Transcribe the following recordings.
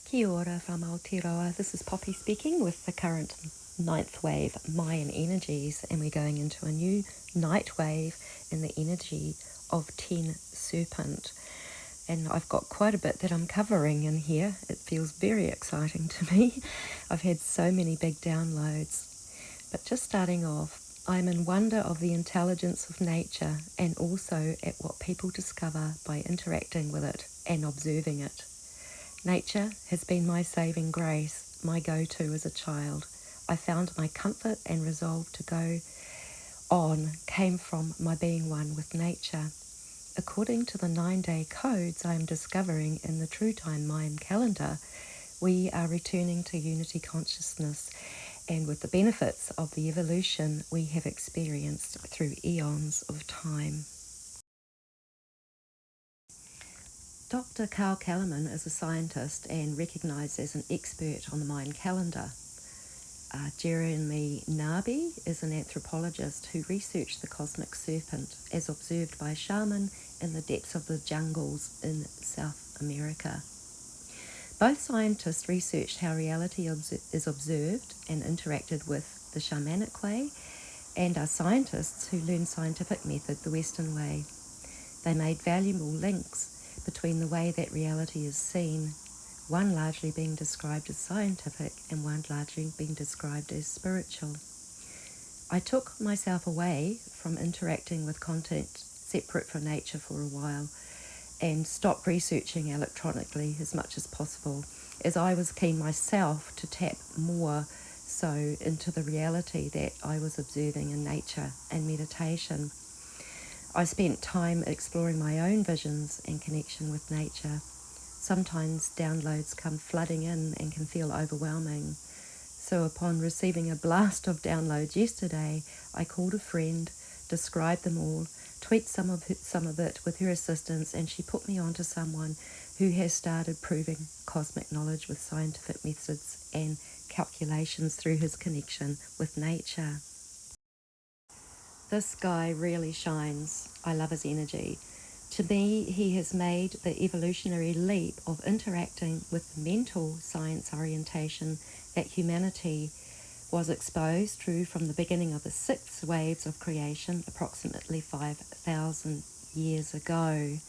Kia ora from Aotearoa. This is Poppy speaking with the current ninth wave Mayan energies, and we're going into a new night wave in the energy of 10 Serpent. And I've got quite a bit that I'm covering in here. It feels very exciting to me. I've had so many big downloads. But just starting off, I'm in wonder of the intelligence of nature and also at what people discover by interacting with it and observing it. Nature has been my saving grace, my go-to as a child. I found my comfort and resolve to go on came from my being one with nature. According to the 9-day codes I am discovering in the True Time Mayan calendar, we are returning to unity consciousness and with the benefits of the evolution we have experienced through eons of time. Dr. Carl Calleman is a scientist and recognised as an expert on the Mayan calendar. Jeremy Narby is an anthropologist who researched the cosmic serpent as observed by a shaman in the depths of the jungles in South America. Both scientists researched how reality is observed and interacted with the shamanic way, and are scientists who learn scientific method the Western way. They made valuable links between the way that reality is seen, one largely being described as scientific and one largely being described as spiritual. I took myself away from interacting with content separate from nature for a while and stopped researching electronically as much as possible, as I was keen myself to tap more so into the reality that I was observing in nature and meditation. I spent time exploring my own visions and connection with nature. Sometimes downloads come flooding in and can feel overwhelming. So upon receiving a blast of downloads yesterday, I called a friend, described them all, tweaked some of it with her assistance, and she put me onto someone who has started proving cosmic knowledge with scientific methods and calculations through his connection with nature. This guy really shines. I love his energy. To me, he has made the evolutionary leap of interacting with the mental science orientation that humanity was exposed to from the beginning of the 6 waves of creation approximately 5,000 years ago.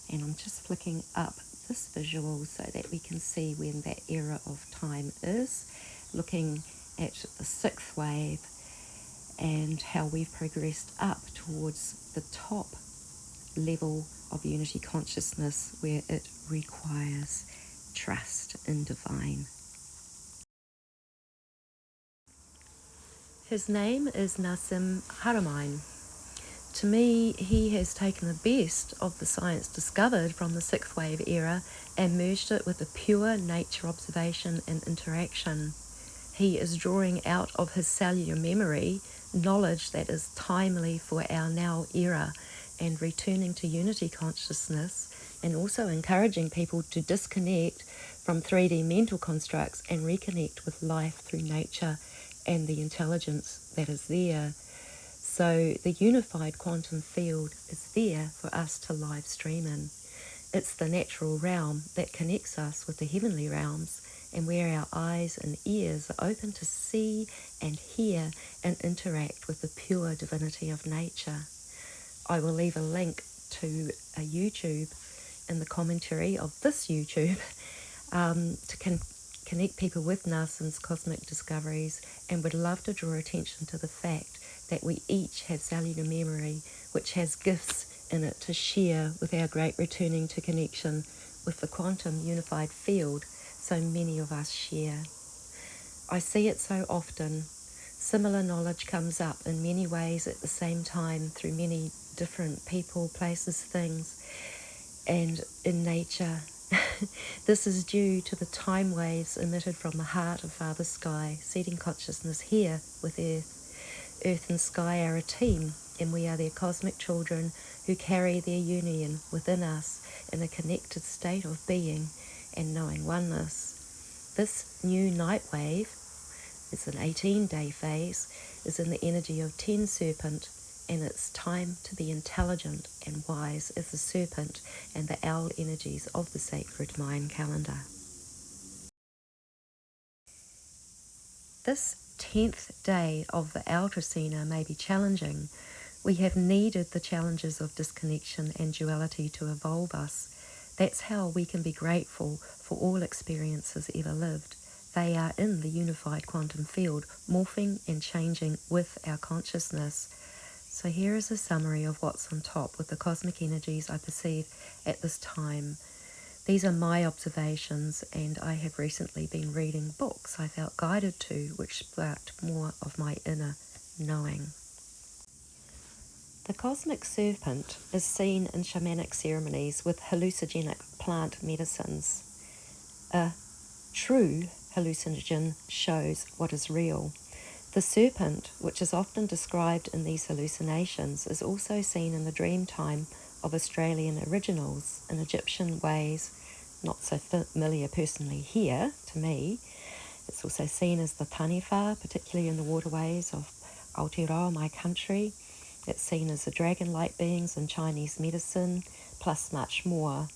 And I'm just flicking up this visual so that we can see when that era of time is, looking at the 6th wave and how we've progressed up towards the top level of unity consciousness where it requires trust in divine. His name is Nassim Haramein. To me, he has taken the best of the science discovered from the 6th wave era and merged it with a pure nature observation and interaction. He is drawing out of his cellular memory knowledge that is timely for our now era and returning to unity consciousness, and also encouraging people to disconnect from 3D mental constructs and reconnect with life through nature and the intelligence that is there. So the unified quantum field is there for us to live stream in. It's the natural realm that connects us with the heavenly realms, and where our eyes and ears are open to see and hear and interact with the pure divinity of nature. I will leave a link to a YouTube in the commentary of this YouTube to connect people with Nassim's cosmic discoveries, and would love to draw attention to the fact that we each have cellular memory which has gifts in it to share with our great returning to connection with the quantum unified field so many of us share. I see it so often. Similar knowledge comes up in many ways at the same time through many different people, places, things, and in nature. This is due to the time waves emitted from the heart of Father Sky, seeding consciousness here with Earth. Earth and Sky are a team, and we are their cosmic children who carry their union within us in a connected state of being and knowing oneness. This new night wave, it's an 18-day phase, is in the energy of 10 Serpent, and it's time to be intelligent and wise as the serpent and the owl energies of the sacred Mayan calendar. this 10th day of the Outracina may be challenging, we have needed the challenges of disconnection and duality to evolve us. That's how we can be grateful for all experiences ever lived. They are in the unified quantum field, morphing and changing with our consciousness. So here is a summary of what's on top with the cosmic energies I perceive at this time. These are my observations, and I have recently been reading books I felt guided to, which sparked more of my inner knowing. The cosmic serpent is seen in shamanic ceremonies with hallucinogenic plant medicines. A true hallucinogen shows what is real. The serpent, which is often described in these hallucinations, is also seen in the dream time of Australian Aboriginals in Egyptian ways, not so familiar personally here to me. It's also seen as the taniwha, particularly in the waterways of Aotearoa, my country. It's seen as the dragon-like beings in Chinese medicine, plus much more.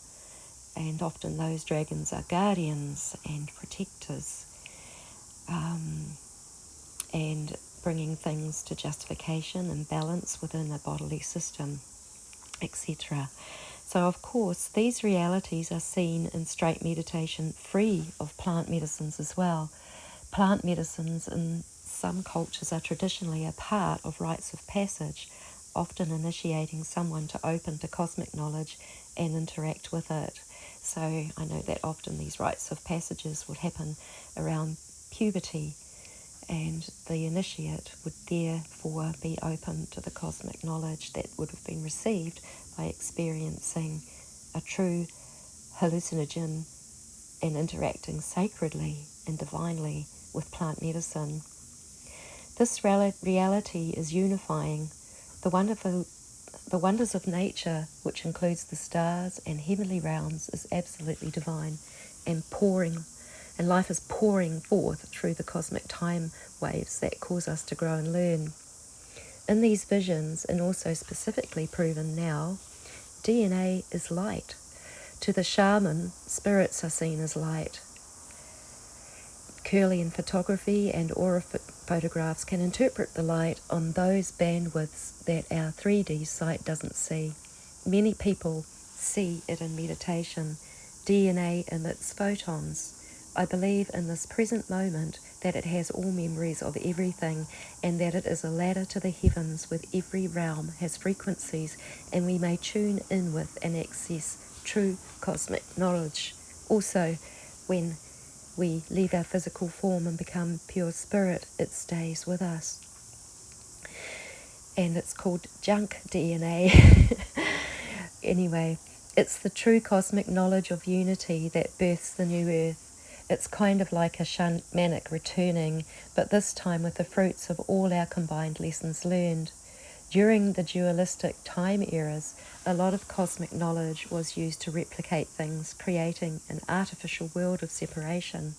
And often those dragons are guardians and protectors, and bringing things to justification and balance within a bodily system, etc. So of course these realities are seen in straight meditation, free of plant medicines as well. Plant medicines in some cultures are traditionally a part of rites of passage, often initiating someone to open to cosmic knowledge and interact with it. So I know that often these rites of passages would happen around puberty, and the initiate would therefore be open to the cosmic knowledge that would have been received by experiencing a true hallucinogen and interacting sacredly and divinely with plant medicine. This reality is unifying. The wonders of nature, which includes the stars and heavenly realms, is absolutely divine and life is pouring forth through the cosmic time waves that cause us to grow and learn. In these visions, and also specifically proven now, DNA is light. To the shaman, spirits are seen as light. Kirlian photography and aura photographs can interpret the light on those bandwidths that our 3D sight doesn't see. Many people see it in meditation. DNA emits photons. I believe in this present moment that it has all memories of everything, and that it is a ladder to the heavens with every realm has frequencies, and we may tune in with and access true cosmic knowledge. Also, when we leave our physical form and become pure spirit, it stays with us. And it's called junk DNA. Anyway, it's the true cosmic knowledge of unity that births the new earth. It's kind of like a shamanic returning, but this time with the fruits of all our combined lessons learned. During the dualistic time eras, a lot of cosmic knowledge was used to replicate things, creating an artificial world of separation.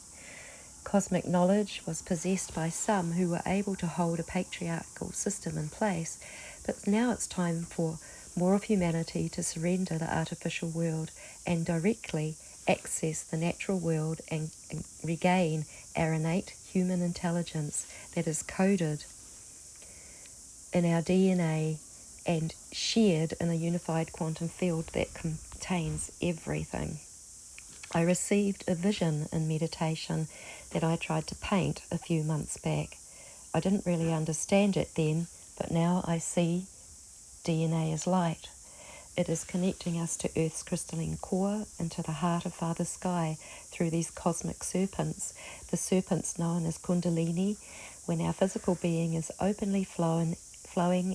Cosmic knowledge was possessed by some who were able to hold a patriarchal system in place, but now it's time for more of humanity to surrender the artificial world and directly access the natural world and regain our innate human intelligence that is coded in our DNA and shared in a unified quantum field that contains everything. I received a vision in meditation that I tried to paint a few months back. I didn't really understand it then, but now I see DNA as light. It is connecting us to Earth's crystalline core and to the heart of Father Sky through these cosmic serpents, the serpents known as Kundalini, when our physical being is openly flowing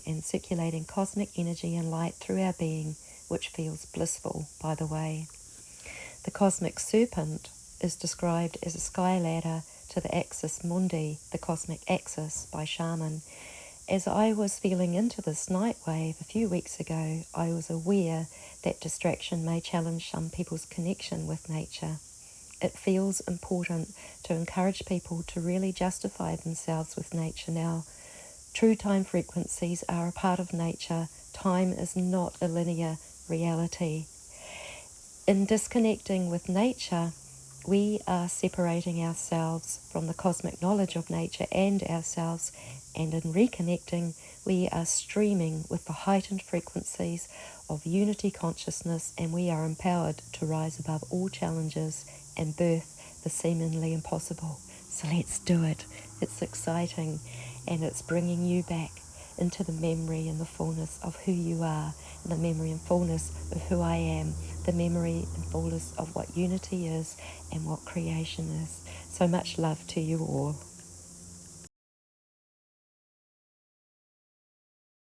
and circulating cosmic energy and light through our being, which feels blissful, by the way. The cosmic serpent is described as a sky ladder to the axis mundi, the cosmic axis, by shaman. As I was feeling into this night wave a few weeks ago, I was aware that distraction may challenge some people's connection with nature. It feels important to encourage people to really justify themselves with nature now. True time frequencies are a part of nature. Time is not a linear reality. In disconnecting with nature, we are separating ourselves from the cosmic knowledge of nature and ourselves, and in reconnecting, we are streaming with the heightened frequencies of unity consciousness, and we are empowered to rise above all challenges and birth the seemingly impossible. So let's do it. It's exciting, and it's bringing you back into the memory and the fullness of who you are, and the memory and fullness of who I am, the memory and fullness of what unity is and what creation is. So much love to you all.